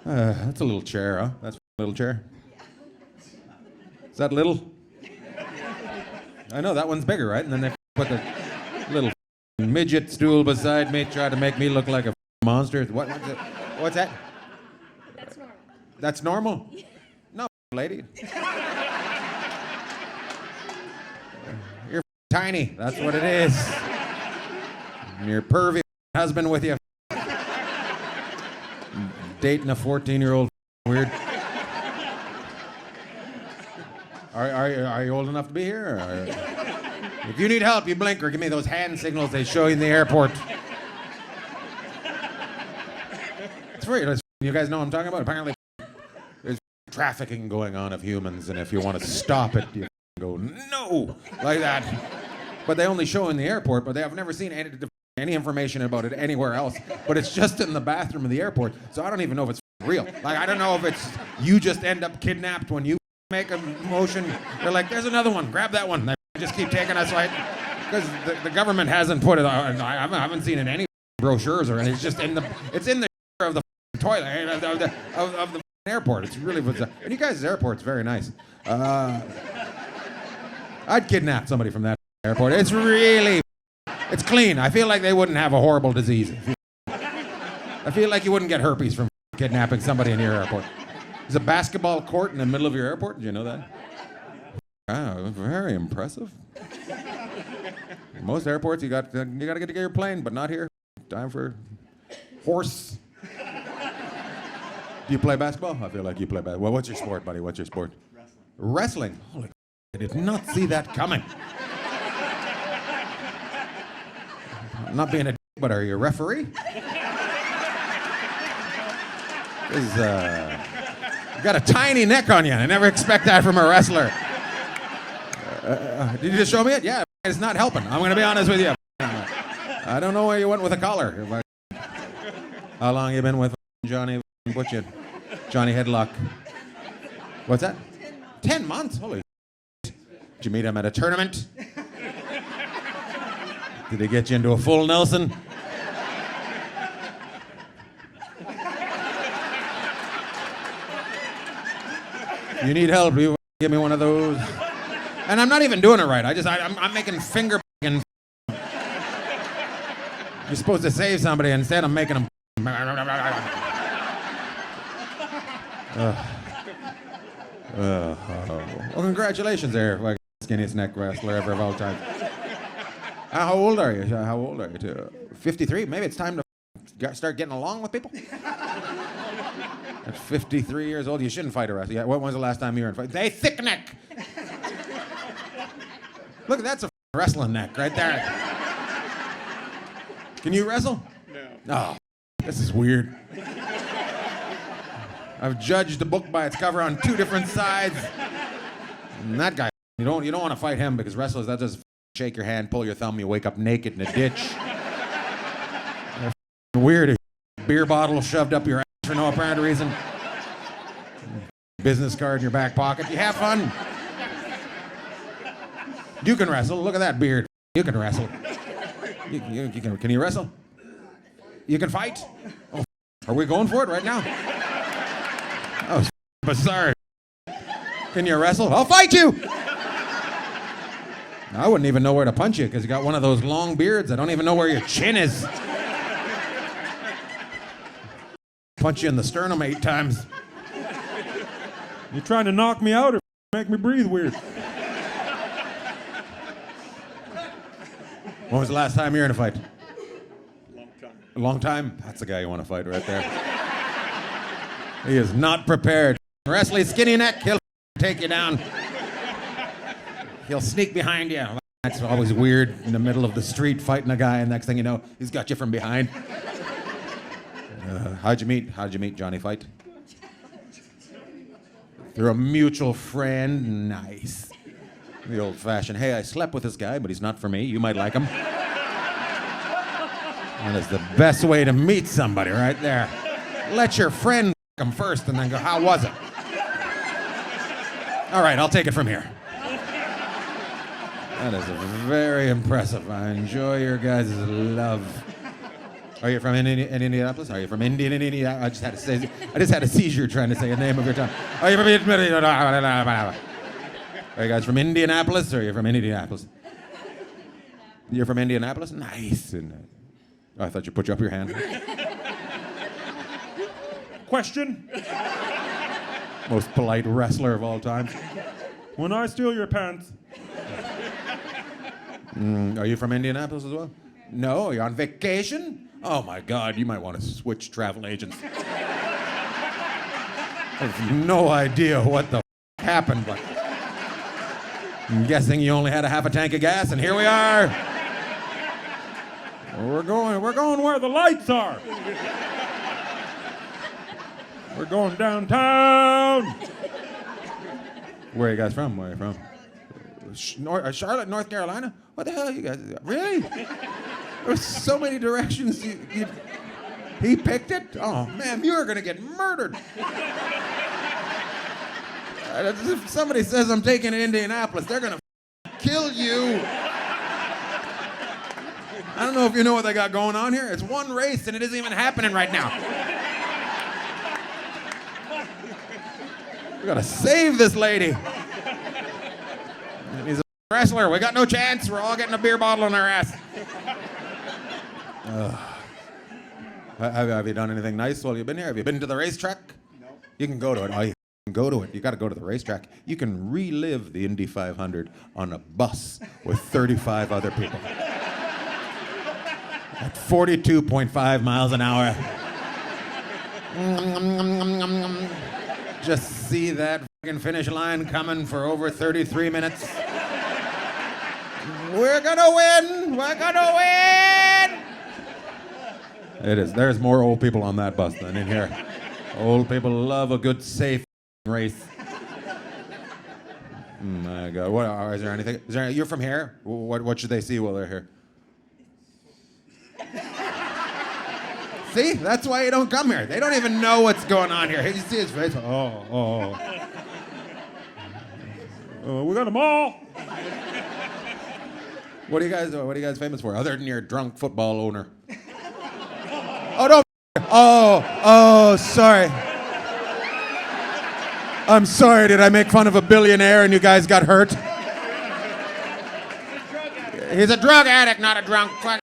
That's a little chair, huh? That's a little chair. Is that little? I know, that one's bigger, right? And then they put the little midget stool beside me, try to make me look like a monster. What's that? That's normal. That's normal? No, lady. You're tiny, that's what it is. And your pervy husband with you. Dating a 14-year-old weird. Are you old enough to be here? If you need help, you blink or give me those hand signals they show you in the airport. It's free. You guys know what I'm talking about? Apparently, there's trafficking going on of humans, and if you want to stop it, you go, no, like that. But they only show in the airport, but they have never seen any information about it anywhere else. But it's just in the bathroom of the airport, so I don't even know if it's real. Like, I don't know if it's you just end up kidnapped when you make a motion. They're like, there's another one, grab that one. They just keep taking us, right? Because the government hasn't put it on. I haven't seen it in any brochures or anything. It's just in the of the toilet of the airport. It's really bizarre. And you guys' airport's very nice. I'd kidnap somebody from that airport. It's clean. I feel like they wouldn't have a horrible disease. I feel like you wouldn't get herpes from kidnapping somebody in your airport. There's a basketball court in the middle of your airport. Did you know that? Wow, very impressive. Most airports, you got to get to your plane, but not here. Time for horse. Do you play basketball? I feel like you play basketball. Well, what's your sport, buddy? What's your sport? Wrestling. Holy, I did not see that coming. I'm not being a but are you a referee? You got a tiny neck on you. I never expect that from a wrestler. Did you just show me it? Yeah, it's not helping. I'm going to be honest with you. I don't know where you went with a collar. How long you been with Johnny Johnny Headlock? What's that? 10 months? Holy shit. Did you meet him at a tournament? Did he get you into a full Nelson? You need help, you give me one of those. And I'm not even doing it right. I'm making finger and you're supposed to save somebody, instead I'm making them. Well, congratulations there, like skinniest neck wrestler ever of all time. How old are you? How old are you? Too? 53? Maybe it's time to start getting along with people? At 53 years old, you shouldn't fight a wrestler. Yeah, when was the last time you were in a fight? They thick neck. Look, that's a wrestling neck right there. Can you wrestle? No. Oh, this is weird. I've judged the book by its cover on 2 different sides. And that guy, you don't want to fight him because wrestlers, that just shake your hand, pull your thumb, you wake up naked in a ditch. They're weird. Beer bottle shoved up your ass for no apparent reason. Business card in your back pocket. You have fun. You can wrestle. Look at that beard. You can wrestle. Can you wrestle? You can fight? Oh, are we going for it right now? Oh, bizarre. Can you wrestle? I'll fight you! I wouldn't even know where to punch you because you got one of those long beards. I don't even know where your chin is. Punch you in the sternum 8 times. You trying to knock me out or make me breathe weird? When was the last time you were in a fight? Long time. A long time? That's the guy you want to fight right there. He is not prepared. Wrestling skinny neck, he'll take you down. He'll sneak behind you. That's always weird, in the middle of the street fighting a guy, and next thing you know, he's got you from behind. How'd you meet Johnny Fight? Through a mutual friend. Nice. The old-fashioned, hey, I slept with this guy, but he's not for me. You might like him. That is the best way to meet somebody right there. Let your friend him first and then go, how was it? All right, I'll take it from here. That is very impressive. I enjoy your guys' love. Are you from Indianapolis? Are you from Indiana? I just had a seizure trying to say the name of your town. Are you from Indianapolis? Are you guys from Indianapolis or are you from Indianapolis? You're from Indianapolis? Nice. And, I thought you put up your hand. Question. Most polite wrestler of all time. When I steal your pants, Are you from Indianapolis as well? No, you're on vacation? Oh my God, you might want to switch travel agents. I have no idea what the happened, but I'm guessing you only had a half a tank of gas, and here we are. we're going where the lights are. We're going downtown. Where are you guys from? Where are you from? Charlotte, North Carolina? What the hell are you guys? Really? There's so many directions. He picked it? Oh, man, you're going to get murdered. If somebody says I'm taking to Indianapolis, they're going to kill you. I don't know if you know what they got going on here. It's one race, and it isn't even happening right now. We got to save this lady. He's a wrestler. We got no chance. We're all getting a beer bottle on our ass. Have you done anything nice while you've been here? Have you been to the racetrack? No. You can go to it. Oh, you can go to it. You got to go to the racetrack. You can relive the Indy 500 on a bus with 35 other people. At 42.5 miles an hour. Just see that fucking finish line coming for over 33 minutes. We're gonna win! We're gonna win! It is. There's more old people on that bus than in here. Old people love a good, safe race. My God. What, is there anything? You're from here? What should they see while they're here? See? That's why you don't come here. They don't even know what's going on here. You see his face? We got them all. What are you guys famous for, other than your drunk football owner? Oh, don't. Oh, sorry. I'm sorry. Did I make fun of a billionaire and you guys got hurt? He's a drug addict, not a drunk fuck.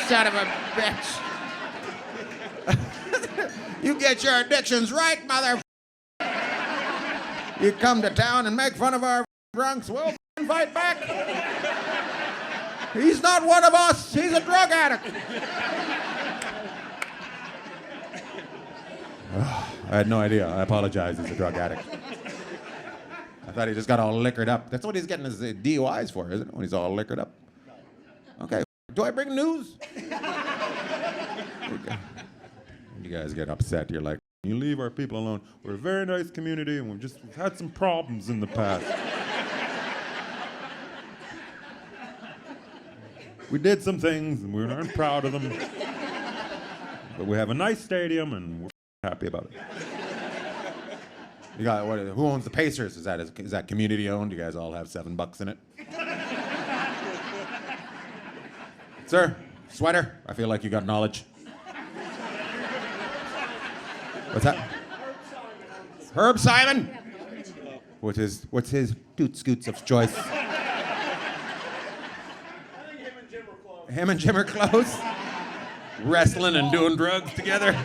Son of a bitch. You get your addictions right, mother. You come to town and make fun of our drunks. We'll fight back. He's not one of us. He's a drug addict. I had no idea. I apologize. He's a drug addict. I thought he just got all liquored up. That's what he's getting his DUIs for, isn't it? When he's all liquored up. Okay. Do I bring news? You guys get upset. You're like, you leave our people alone. We're a very nice community, and we've had some problems in the past. We did some things, and we aren't proud of them. But we have a nice stadium, and we're happy about it. You got who owns the Pacers? Is that community owned? You guys all have $7 in it. Sir, sweater. I feel like you got knowledge. What's that? Herb Simon. What's his doot scoots of choice? Him and Jim are close. Wrestling and doing drugs together.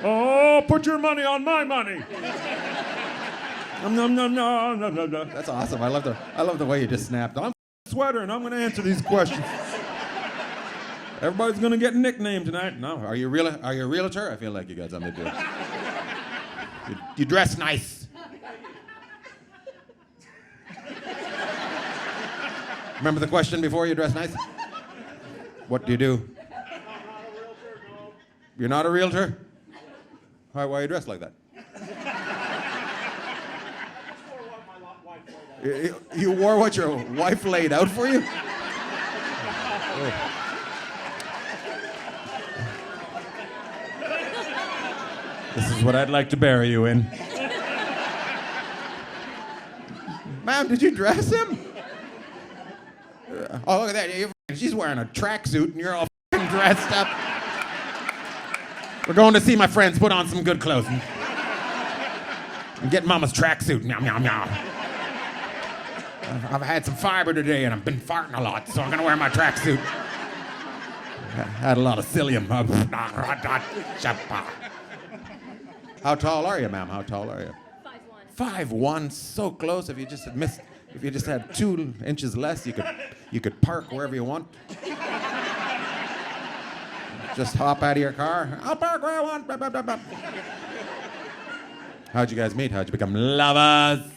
Oh, put your money on my money. No. That's awesome. I love the way you just snapped. I'm Sweater, and I'm going to answer these questions. Everybody's going to get a nickname tonight. No, are you a realtor? I feel like you got something to do. You dress nice. Remember the question before, you dress nice? What do you do? You're not a realtor? Why are you dressed like that? You wore what your wife laid out for you? Oh. This is what I'd like to bury you in. Ma'am, did you dress him? Oh, look at that. She's wearing a tracksuit and you're all dressed dressed up. We're going to see my friends. Put on some good clothes. And get Mama's tracksuit. Meow, meow, meow. I've had some fiber today and I've been farting a lot, so I'm going to wear my tracksuit. I had a lot of psyllium. How tall are you, ma'am? How tall are you? 5'1". 5'1", so close. If you just had 2 inches less, you could park wherever you want. Just hop out of your car. I'll park where I want. Blah, blah, blah, blah. How'd you guys meet? How'd you become lovers?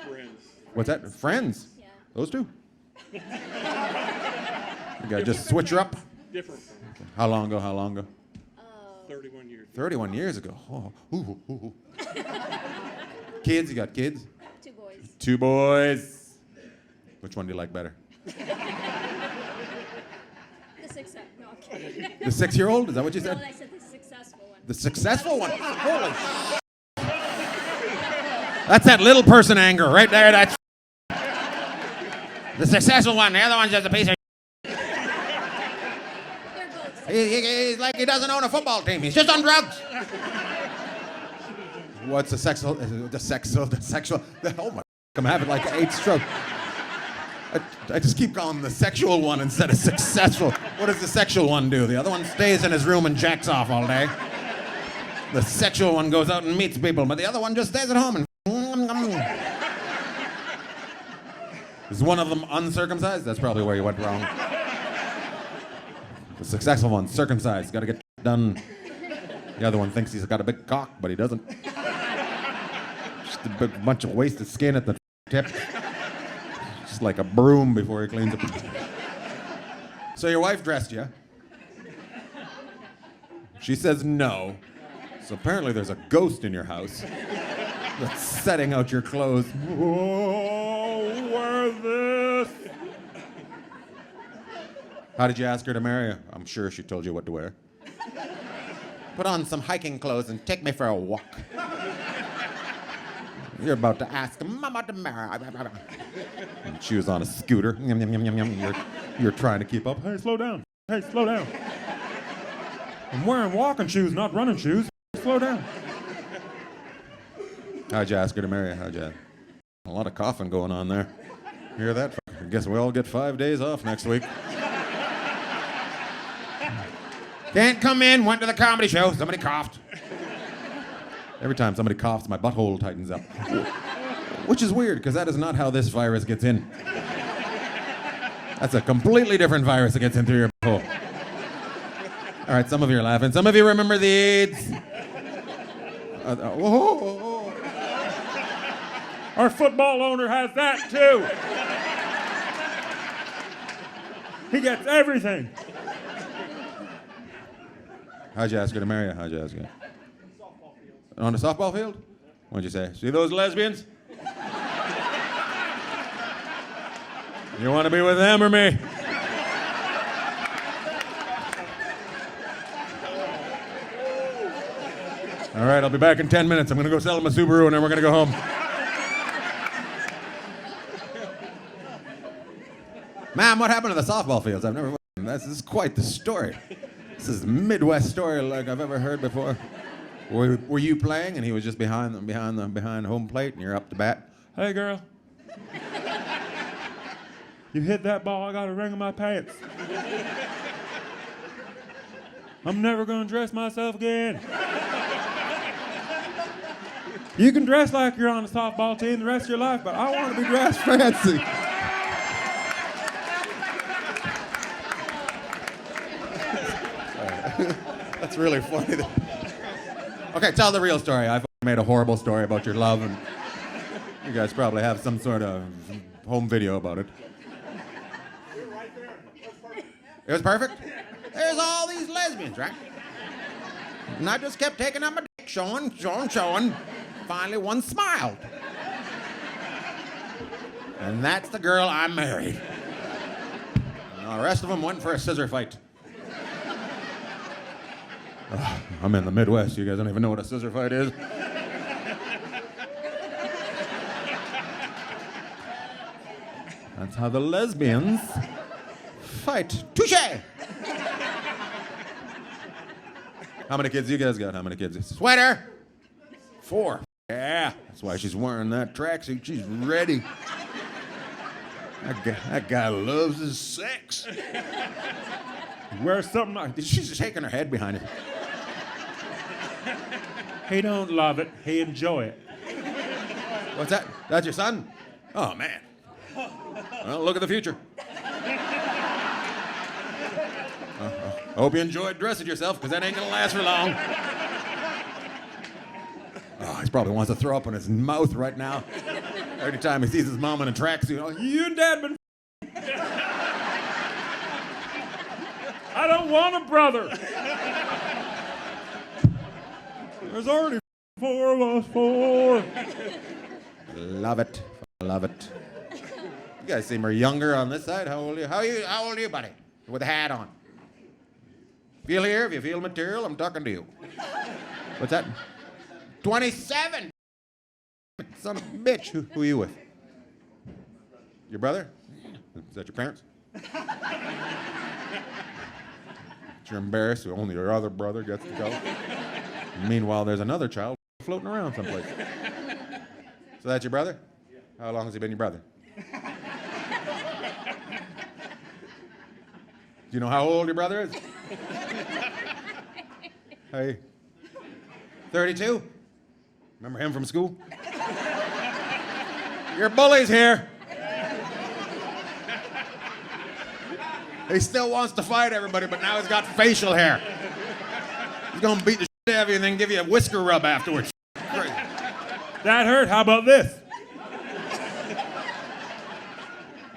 Friends. What's that? Friends? Yeah. Those two? You gotta just switch her up. Different friends. How long ago? How long ago? 31 years. 31 years ago. Oh. Ooh, ooh, ooh. Kids? You got kids? 2 boys. 2 boys. Which one do you like better? The 6. No, I'm kidding. The 6-year-old? Is that what you No, said? I said the successful one. The successful one? Holy sh**. That's that little person anger right there. That's the successful one. The other one's just a piece of They're both. he's like he doesn't own a football team. He's just on drugs. What's the sexual? Oh my! I'm having like an 8th stroke. I just keep calling him the sexual one instead of successful. What does the sexual one do? The other one stays in his room and jacks off all day. The sexual one goes out and meets people, but the other one just stays at home and. Is one of them uncircumcised? That's probably where you went wrong. The successful one, circumcised, got to get done. The other one thinks he's got a big cock, but he doesn't. Just a bunch of wasted skin at the tip. Just like a broom before he cleans it. So your wife dressed you. She says no. So apparently there's a ghost in your house that's setting out your clothes. Oh, wear this. How did you ask her to marry you? I'm sure she told you what to wear. Put on some hiking clothes and take me for a walk. You're about to ask Mama to marry. And she was on a scooter. Yum, yum, yum, yum, yum. You're trying to keep up. Hey, slow down. Hey, slow down. I'm wearing walking shoes, not running shoes. Slow down. How'd you ask her to marry you? How'd you? A lot of coughing going on there. Hear that? I guess we all get 5 days off next week. Can't come in, went to the comedy show, somebody coughed. Every time somebody coughs, my butthole tightens up. Which is weird, because that is not how this virus gets in. That's a completely different virus that gets in through your butthole. All right, some of you are laughing. Some of you remember the AIDS. Our football owner has that too. He gets everything. How'd you ask her to marry you? How'd you ask her? On the softball field? What'd you say? See those lesbians? You want to be with them or me? All right, I'll be back in 10 minutes. I'm going to go sell him a Subaru and then we're going to go home. Ma'am, what happened to the softball fields? I've never. This is quite the story. This is a Midwest story like I've ever heard before. Were you playing and he was just behind home plate and you're up to bat? Hey, girl. You hit that ball, I got a ring in my pants. I'm never gonna dress myself again. You can dress like you're on a softball team the rest of your life, but I want to be dressed fancy. That's really funny. Okay, tell the real story. I made a horrible story about your love, and you guys probably have some sort of home video about it. It was perfect? There's all these lesbians, right? And I just kept taking out my dick, showing. Finally, one smiled. And that's the girl I married. And the rest of them went for a scissor fight. I'm in the Midwest. You guys don't even know what a scissor fight is. That's how the lesbians fight. Touché! How many kids you guys got? How many kids? Sweater. 4. Yeah, that's why she's wearing that tracksuit. She's ready. That guy loves his sex. Wear something like She's shaking her head behind her. he don't love it, he enjoy it. What's that? That's your son? Oh, man. Well, look at the future. Hope you enjoyed dressing yourself, because that ain't gonna last for long. Oh, he probably wants to throw up in his mouth right now. Every time he sees his mom in a tracksuit, oh, You and Dad been I don't want a brother. There's already 4 of us, 4. love it. Love it. You guys seem younger on this side. How old are you? How old are you, buddy? With a hat on. Feel here? If you feel material, I'm talking to you. What's that? 27. Son of a bitch. Who are you with? Your brother? Is that your parents? You're embarrassed. Only your other brother gets to go. Meanwhile, there's another child floating around someplace. So that's your brother? How long has he been your brother? Do you know how old your brother is? Hey. 32? Remember him from school? Your bully's here. He still wants to fight everybody, but now he's got facial hair. He's gonna beat the shit out of you and then give you a whisker rub afterwards. Great. That hurt. How about this?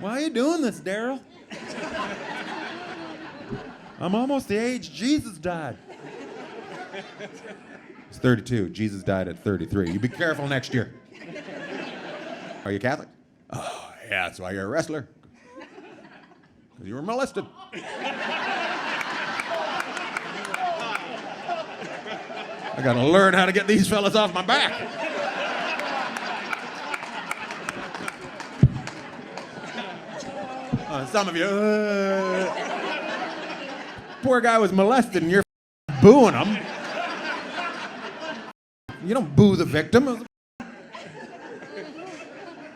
Why are you doing this, Daryl? I'm almost the age Jesus died. He's 32. Jesus died at 33. You be careful next year. Are you Catholic? Oh, yeah, that's why you're a wrestler. Because you were molested. I gotta learn how to get these fellas off my back. Some of you, poor guy was molested and you're booing him. You don't boo the victim.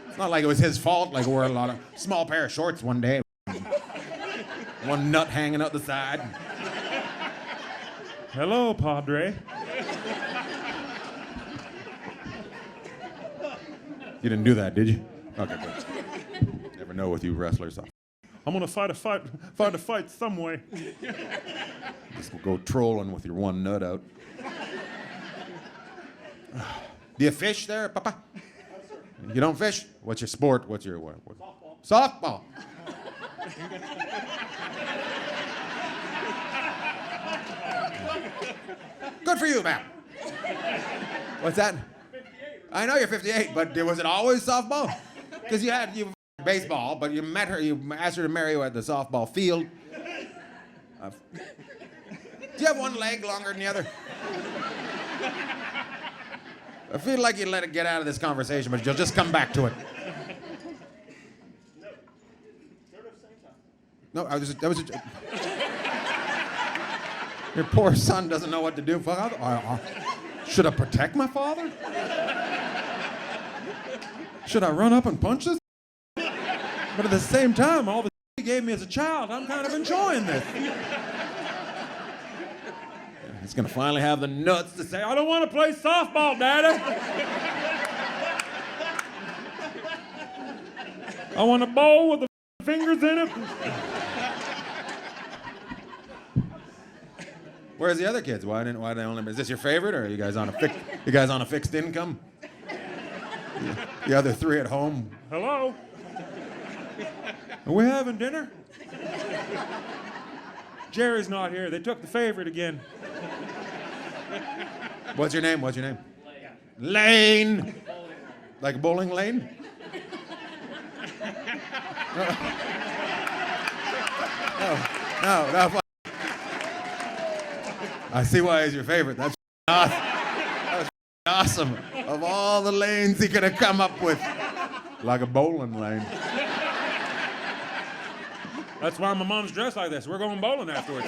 It's not like it was his fault, like he wore a lot of small pair of shorts one day. One nut hanging out the side. Hello, Padre. You didn't do that, did you? Okay, good. Never know with you wrestlers. I'm gonna find a fight some way. Just go trolling with your one nut out. Do you fish there, Papa? You don't fish? What's your sport? What's your what? Softball. Good for you, man. What's that? 58. I know you're 58, but was it always softball? Because you baseball, but you met her, you asked her to marry you at the softball field. Do you have one leg longer than the other? I feel like you let it get out of this conversation, but you'll just come back to it. No, that was a Your poor son doesn't know what to do. Should I protect my father? Should I run up and punch this? But at the same time, all the he gave me as a child, I'm kind of enjoying this. He's gonna finally have the nuts to say, I don't want to play softball, Daddy. I want a bowl with the fingers in it. Where's the other kids? Why they only? Is this your favorite, or are you guys on a fixed income? The other 3 at home. Hello? Are we having dinner? Jerry's not here. They took the favorite again. What's your name? Lane. Like bowling lane? No. I see why he's your favorite. That's awesome. That was awesome. Of all the lanes he could have come up with. Like a bowling lane. That's why my mom's dressed like this. We're going bowling afterwards.